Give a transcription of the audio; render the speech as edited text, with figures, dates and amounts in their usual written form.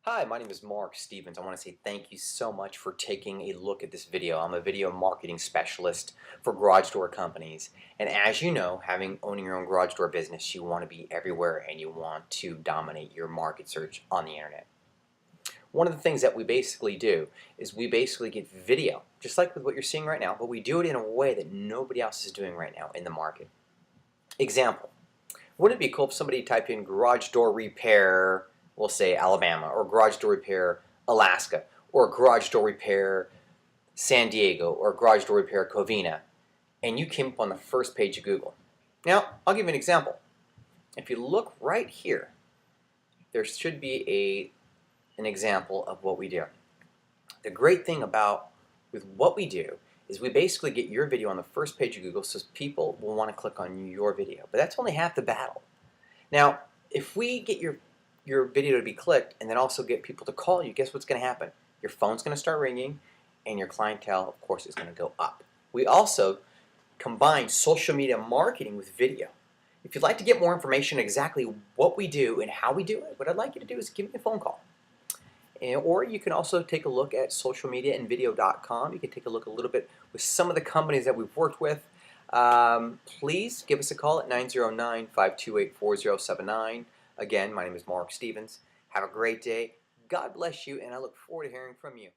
Hi, my name is Mark Stevens. I want to say thank you so much for taking a look at this video. I'm a video marketing specialist for garage door companies. And as you know, owning your own garage door business, you want to be everywhere and you want to dominate your market search on the internet. One of the things that we basically do is we basically get video, just like with what you're seeing right now, but we do it in a way that nobody else is doing right now in the market. Example. Wouldn't it be cool if somebody typed in garage door repair, we'll say Alabama, or garage door repair Alaska, or garage door repair San Diego, or garage door repair Covina, and you came up on the first page of Google? Now, I'll give you an example. If you look right here, there should be an example of what we do. The great thing with what we do is we basically get your video on the first page of Google so people will want to click on your video. But that's only half the battle. Now, if we get your video to be clicked and then also get people to call you, guess what's going to happen? Your phone's going to start ringing and your clientele, of course, is going to go up. We also combine social media marketing with video. If you'd like to get more information on exactly what we do and how we do it, what I'd like you to do is give me a phone call. Or you can also take a look at socialmediaandvideo.com. You can take a look a little bit with some of the companies that we've worked with. Please give us a call at 909-528-4079. Again, my name is Mark Stevens. Have a great day. God bless you, and I look forward to hearing from you.